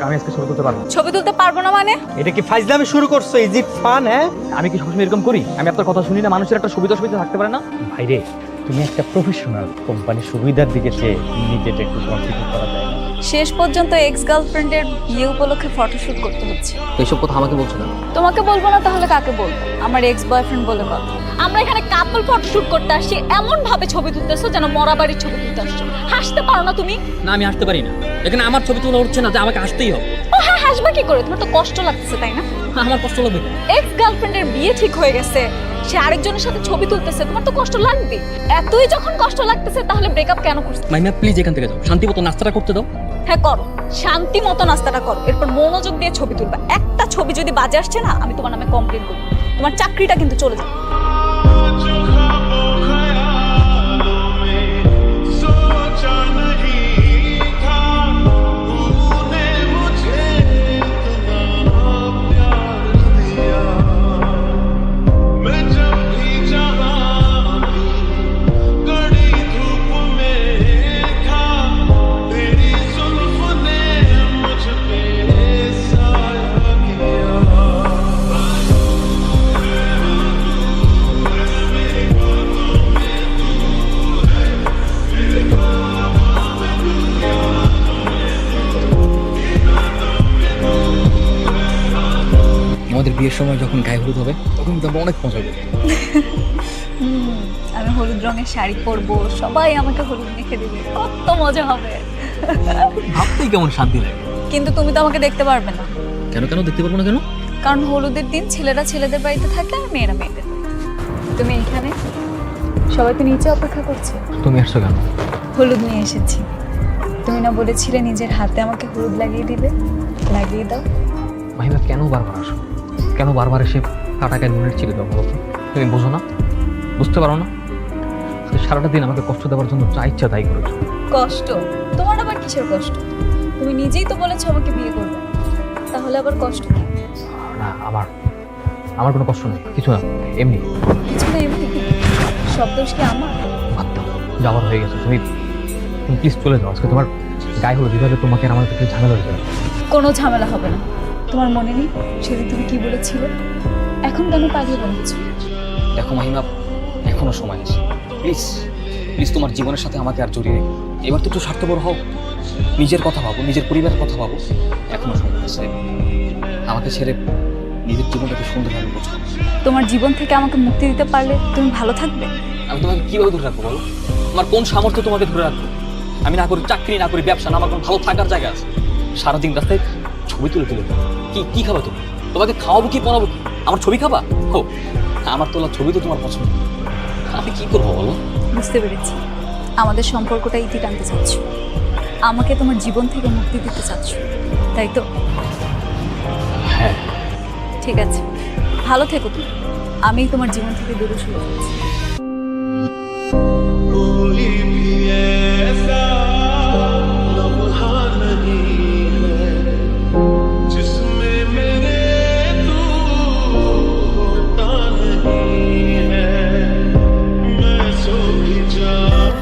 আমি আজকে ছবি তুলতে পারবো। ছবি তুলতে পারবো না মানে? এটা কি ফাইজলামি শুরু করছো? Is it fun? হ্যাঁ, আমি কি সবসময় এরকম করি? আমি আপনার কথা শুনি না? মানুষের একটা সুবিধা থাকতে পারে না? ভাইরে, তুমি একটা প্রফেশনাল, কোম্পানির সুবিধার দিকে সে নিজেটা একটু কনসিডার করা যায় না? শেষ পর্যন্ত এক্স গার্লফ্রেন্ডের বিয়ে উপলক্ষে ফটোশুট করতে হচ্ছে। এইসব কথা আমাকে বলছো না। তোমাকে বলবো না তাহলে কাকে বলবো? আমার এক্স বয়ফ্রেন্ড বলে কথা। আমরা এখানে কাপল ফটোশুট করতে আসছি, এমন ভাবে ছবি তুলতেছো যেন মরা বাড়ির ছবি তুলতে আসছো। হাসতে পারো না তুমি? না, আমি হাসতে পারি না। এখানে আমার ছবি তোলা উঠছে না যে আমাকে হাসতেই হবে। ও হ্যাঁ, হাসবা কি করে? তোমার তো কষ্ট লাগতেছে তাই না? আমার কষ্ট লাগবে। এক্স গার্লফ্রেন্ডের বিয়ে ঠিক হয়ে গেছে, সে আরেকজনের সাথে ছবি তুলতেছে, তোমার তো কষ্ট লাগবে। এতই যখন কষ্ট লাগতেছে তাহলে ব্রেকআপ কেন করছো? মাইমা প্লিজ এখান থেকে যাও, শান্তি মতো নাস্তাটা করতে দাও। হ্যাঁ করো, শান্তি মতো নাস্তাটা করো, এরপর মনোযোগ দিয়ে ছবি তুলবা। একটা ছবি যদি বাজে আসছে না, আমি তোমার নামে কমপ্লেন করব। তোমার চাকরিটা কিন্তু চলে যাবে। আমাদের বিয়ের সময় যখন গায়ে হলুদ হবে তখন কিন্তু আমরা অনেক মজা করবো। আমি হলুদ রঙের শাড়ি পরবো, সবাই আমাকে হলুদ মেখে দিবে, কত মজা হবে। ভাবতেই কেমন শান্তি লাগে। কিন্তু তুমি তো আমাকে দেখতে পারবে না। কেন কেন দেখতে পারবো না কেন? কারণ হলুদের দিন ছেলেরা ছেলেদের বাড়িতে থাকে আর মেয়েরা মেয়েদের। তুমি এখানে, সবাই তো নিচে অপেক্ষা করছে। তুমি আসছো কেন? হলুদ নিয়ে এসেছি। তুমি না বলেছিলে নিজের হাতে আমাকে হলুদ লাগিয়ে দিবে? লাগিয়ে দাও। মাহিমা কেন বারবার আসো? কেন বারবার এসে কাটাকে নুনের ছিঁড়ে দাও বলো তো? তুমি বোঝো না? বুঝতে পারো না? সারাটা দিন আমাকে কষ্ট দেওয়ার জন্য যা ইচ্ছা তাই করেছো। কষ্ট? তোমার আবার কিসের কষ্ট? তুমি নিজেই তো বলেছো আমাকে বিয়ে করবে, তাহলে আবার কষ্ট কি? না, আমার কোনো কষ্ট নেই, কিছু না, এমনি কিছু না, এমনি। সব দোষ কি আমার? ভাবতাম যাওয়ার হয়ে গেছে। তুমি প্লিজ চলে যাও। আজকে তোমার গায়ে হলুদ দিতে তোমাকে আর আমার থেকে ঝামেলা হয়ে যাবে। কোনো ঝামেলা হবে না। তোমার মনে নেই সেদিন তুমি কি বলেছিলে? এখন কেন পাগল বলছো? দেখো মাহিমা, এখনো সময় আছে। প্লিজ প্লিজ তোমার জীবনের সাথে আমাকে আর জড়িয়ে রেখো। এবার তো একটু স্বার্থপর হও, নিজের কথা ভাবো, নিজের পরিবারের কথা ভাবো। এখনো সময় আছে। আমাকে ছেড়ে নিজের জীবনটাকে সুন্দরভাবে বোঝো। তোমার জীবন থেকে আমাকে মুক্তি দিতে পারলে তুমি ভালো থাকবে। আমি তোমাকে কিভাবে ধরে রাখবো বলো? আমার কোন সামর্থ্য তোমাকে ধরে রাখবো? আমি না করি চাকরি, না করি ব্যবসা, না আমার কোনো ভালো থাকার জায়গা আছে। সারাদিন রাস্তায় ছবি তুলে কি খাবা তুমি? তোমাকে খাওয়াবো কি, পড়াবো কি? আমার ছবি খাবা? হো, আমার তোলা ছবি তো তোমার পছন্দ। আমি কি করবো বলো? বুঝতে পেরেছি, আমাদের সম্পর্কটা ইতি টানতে চাচ্ছ, আমাকে তোমার জীবন থেকে মুক্তি দিতে চাচ্ছ, তাই তো? হ্যাঁ। ঠিক আছে, ভালো থেকো তুমি। আমি তোমার জীবন থেকে দূরে সরে যাচ্ছি।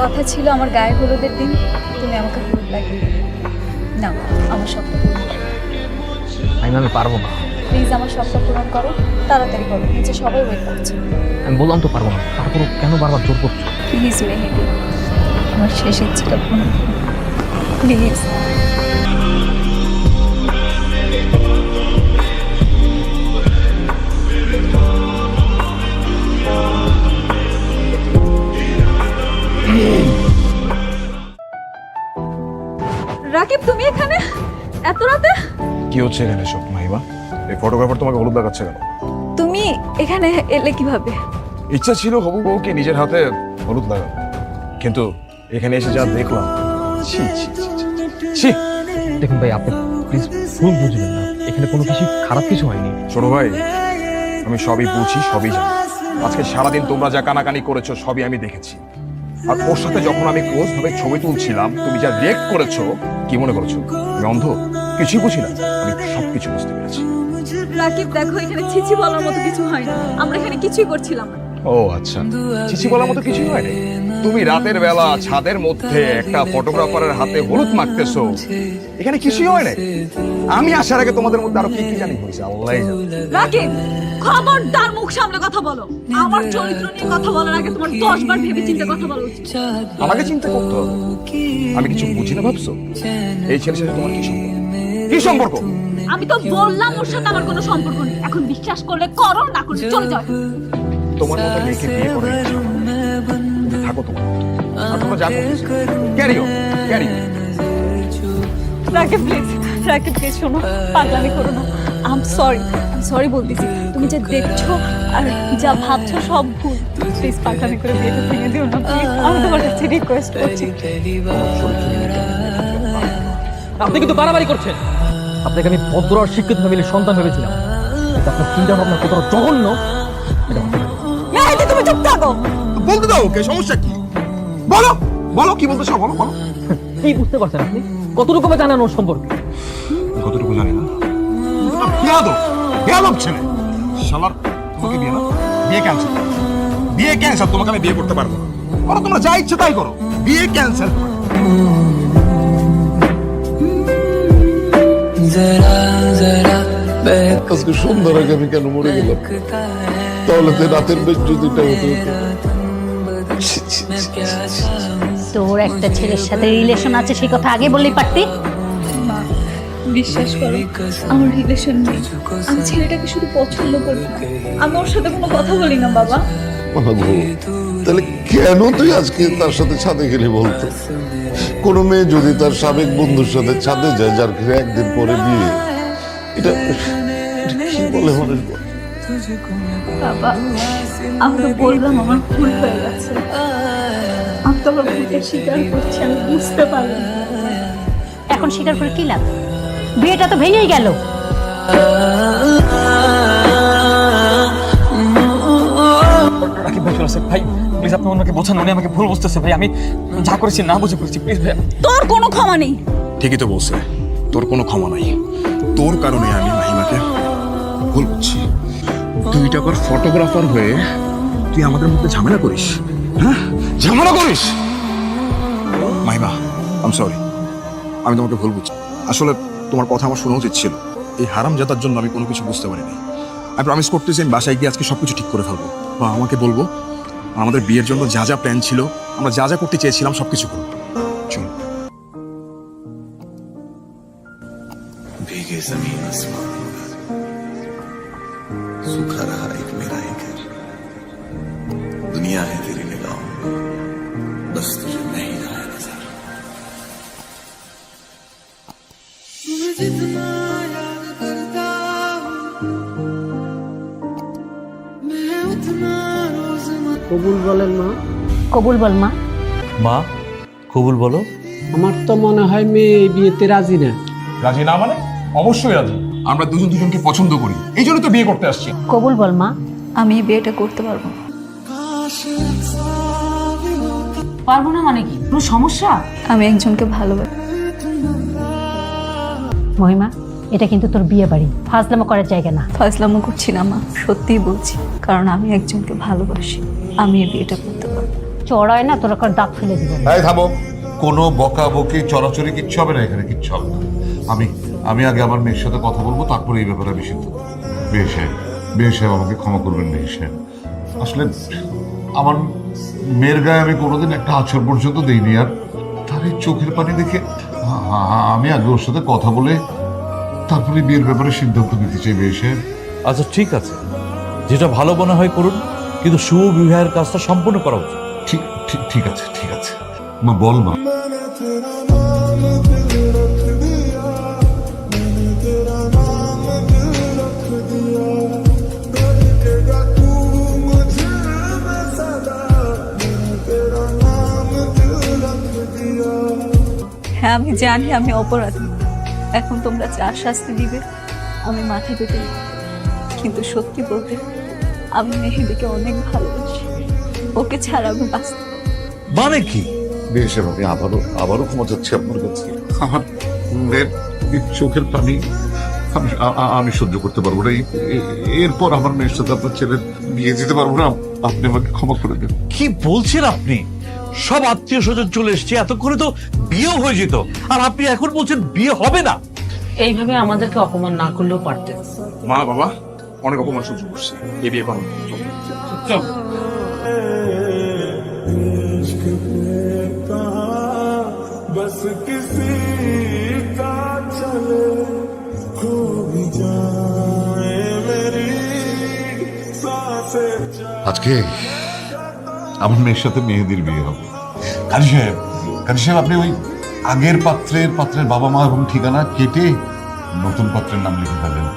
কথা ছিল আমার গায়ে হলুদের দিন তুমি আমাকে হলুদ লাগিয়ে দিবে। না, আমার স্বপ্ন পূরণ করো। আমি পারবো না। প্লিজ আমার স্বপ্ন পূরণ করো, তাড়াতাড়ি করো, নিচে সবাই ওয়েট করছে। আমি বললাম তো পারবো না, তারপরও কেন বারবার জোর করছো? প্লিজ মেহেদি, আমার শেষ ইচ্ছেটা পূরণ করো প্লিজ। রাকিব, তুমি এখানে এত রাতে? কি হচ্ছে এখানে সব মাহিমা? এই ফটোগ্রাফার তোমাকে হলুদ লাগাচ্ছে কেন? তুমি এখানে এলে কিভাবে? ইচ্ছা ছিল হবু বউকে নিজের হাতে হলুদ লাগাবো, কিন্তু এখানে এসে যা দেখলাম, ছি ছি ছি ছি, ছি। দেখুন ভাই, আপনি প্লিজ ভুল বুঝবেন না, এখানে কোনো কিছু খারাপ কিছু হয়নি। ছোট ভাই, আমি সবই বুঝি, সবই জানি। আজকে সারাদিন তোমরা যা কানাকানি করেছো সবই আমি দেখেছি। আর ওর সাথে যখন আমি ক্লোজ ভাবে ছবি তুলছিলাম, তুমি যা রিয়েক্ট করেছো, কি মনে করেছো আমি অন্ধ? কিছুই বুঝি না? আমি সবকিছু বুঝতে পেরেছি। রাকিব দেখো, এখানে ছিছি বলার মতো কিছু হয়নি, আমরা এখানে কিছুই করছিলাম না। ও আচ্ছা, চিচি বলার মতো কিছুই হয় না। তুমি রাতের বেলা ছাদের মধ্যে একটা ফটোগ্রাফারের হাতে হলুদ মাখতেছো, এখানে কিছুই হয় না। আমি আসার আগে তোমাদের মধ্যে আরো কি কি জানি হয়েছে আল্লাহই জানে। রাকিব, খবরদার মুখ সামলে কথা বলো। আমার চরিত্র নিয়ে কথা বলার আগে তোমার 10 বার ভেবে চিন্তে কথা বলা উচিত। আমাকে চিন্তা করতে হবে? আমি কিছু বুঝি না ভাবছো? এই ছেলের সাথে তোমার কি সম্পর্ক? কি সম্পর্ক? আমি তো বললাম ওর সাথে আমার কোনো সম্পর্ক নেই। এখন বিশ্বাস করলে করো, না করলে চলে যাও। তোমার মতো মেয়েকে বিয়ে করে তুমি থাকো তোমার মতো। আর তোমরা যা করতেছো carry on, carry on. Rakib please, Rakib please শোনো, পাগলামি করো না। আই এম সরি বলতেছি। তুমি যে দেখছো আর যা ভাবছো সব ভুল। প্লিজ পাগলামি করে বিয়েটা ভেঙে দিও না প্লিজ। আমি তোমার কাছে রিকোয়েস্ট করছি। আপনি কিন্তু বাড়াবাড়ি করছেন। আপনাকে আমি ভদ্র আর শিক্ষিত ফ্যামিলির সন্তান ভেবেছিলাম। কিন্তু আপনার চিন্তা ভাবনা কতটা জঘন্য। মেহেদি, তুমি চুপ থাকো। বলতে দাও, ওকে সমস্যা কি? বলো বলো, কি বলতে চাও বলো বলো। কি বুঝতে পারছেন আপনি? কতটুকু জানেন ওর সম্পর্কে? কতটুকু জানি না। বেয়াদব, বেয়াদব ছেলে। শালার তোমাকে বিয়ে না, বিয়ে ক্যান্সেল। বিয়ে ক্যান্সেল, তোমাকে আমি বিয়ে করতে পারবো না। করো তোমরা যা ইচ্ছে তাই করো, বিয়ে ক্যান্সেল। আজকে সন্ধ্যার আগে আমি কেন মরে গেলাম? তাহলে তো রাতের বেশ যদিটা হতে হতো। তোর একটা ছেলের সাথে রিলেশন আছে, সেই কথা আগে বললেই পারতি। বিশ্বাস করো, আমার রিলেশন নেই। আমি ছেলেটাকে শুধু পছন্দ করি না। আমি ওর সাথে কোনো কথা বলি না বাবা। তাহলে কেন তুই আজকে তার সাথে ছাদে গেলি বলতো? কোনো মেয়ে যদি তার সাবেক বন্ধুর সাথে ছাদে যায়, যার ঘরে একদিন পরে বিয়ে, এটা কি বলে মানুষ বলে? বাবা, আমি তো বললাম আমার ভুল হয়ে গেছে। আমি তো আমার ভুলটা স্বীকার করছি, আমি বুঝতে পারলাম। এখন স্বীকার করে কি লাভ? বিয়েটা তো ভেঙেই গেল। রাকিব ভাই ফেরত ভাই, প্লিজ আপনি ওনাকে বোঝান, উনি আমাকে ভুল বুঝতেছে ভাই। আমি যা করেছি না বুঝে করেছি, প্লিজ ভাই। তোর কোনো ক্ষমা নেই। ঠিকই তো বলছে, তোর কোনো ক্ষমা নাই। তোর কারণে আমি মাহিমাকে ভুল বুঝছি। 2 টাকার ফটোগ্রাফার হয়ে তুই আমাদের মধ্যে ঝামেলা করিস, হ্যাঁ ঝামেলা করিস। মাহিমা, আই এম সরি, আমি তোমাকে ভুল বুঝছি। আসলে তোমার কথা আমার শোনা উচিত ছিল। এই হারামজাদার জন্য আমি কোনো কিছু বুঝতে পারিনি। আমি প্রমিস করতেছি আমি বাসায় গিয়ে আজকে সবকিছু ঠিক করে ফেলবো। বা আমাকে বলবো আমাদের বিয়ের জন্য যা যা প্ল্যান ছিল, আমরা যা যা করতে চেয়েছিলাম সবকিছু করবো। চল। भीगे जमीन आसमान सूखा रहा एक मेरा ही घर। दुनिया है तेरी निगाहों में, बस तुझे नहीं रहा है नजर। जितना याद करता हूँ मैं उतना रोज কবুল বলেন মা। কবুল বল মা। মা কবুল বলো। আমার তো মনে হয় মেয়ে এই বিয়েতে রাজি না। রাজি না মানে? অবশ্যই রাজি। আমরা দুজন দুজনকে পছন্দ করি, এই জন্য তো বিয়ে করতে আসছি। কবুল বল মা। আমি এই বিয়েটা করতে পারবো না। পারবো না মানে কি? কোনো সমস্যা? আমি একজনকে ভালোবাসি। মহিমা, এটা কিন্তু তোর বিয়ে বাড়ি, ফাজলামো করার জায়গা না। ফাজলামো করছি না মা, সত্যিই বলছি। কারণ আমি একজনকে ভালোবাসি। আমি এই বিয়েটা করতে পারবো। চড়ায় না তোর একটা দাগ ফেলে দিব। এই থামো, কোনো বকাবকি চড়াচড়ি কিচ্ছু হবে না, এখানে কিচ্ছু হবে না। আমি আগে আমার মেয়ের সাথে কথা বলবো, তারপরে এই ব্যাপারে আমি সিদ্ধান্ত। বিয়ে সাহেব আমাকে ক্ষমা করবেন বিয়ে সাহেব। আসলে আমার মেয়ের গায়ে আমি কোনোদিন একটা আছর পর্যন্ত দিইনি, আর তার এই চোখের পানি দেখে আমি আগে ওর সাথে কথা বলে তারপরে বিয়ের ব্যাপারে সিদ্ধান্ত নিতে চাই বিয়ে সাহেব। আচ্ছা ঠিক আছে, যেটা ভালো মনে হয় করুন, কিন্তু শুভ বিবাহের কাজটা সম্পূর্ণ করা উচিত। ঠিক আছে ঠিক আছে। মা বল মা। হ্যাঁ, আমি জানি আমি অপরাধী। এখন তোমরা যা শাস্তি দিবে আমি মাথা পেতে নেব। কিন্তু সত্যি বলতে আমি মেহেদিকে অনেক ভালোবাসি। ওকে ছাড়া আমি বাঁচতে পারবো না। মানে কি? বিয়ে সাহেব, আমি আবারও ক্ষমা চাচ্ছি আপনার কাছে। আমার মেয়ের চোখের পানি আমি সহ্য করতে পারবো না। এরপর আমার মেয়ের সাথে আপনার ছেলের বিয়ে দিতে পারবো না। আপনি আমাকে ক্ষমা করে দেন। কি বলছেন আপনি? সব আত্মীয় স্বজন চলে এসছে, এতক্ষণে তো বিয়েও হয়ে যেত, আর আপনি এখন বলছেন বিয়ে হবে না। এইভাবে আমাদেরকে অপমান না করলেও পারতেন। মা বাবা অনেক অপমান সহ্য করছে, এই বিয়ে করো। চল। আজকে আমার মেয়ের সাথে মেহেদির বিয়ে হবে। কাজী সাহেব আপনি ওই আগের পাত্রের বাবা মা এবং ঠিকানা কেটে নতুন পাত্রের নাম লিখে ফেলেন।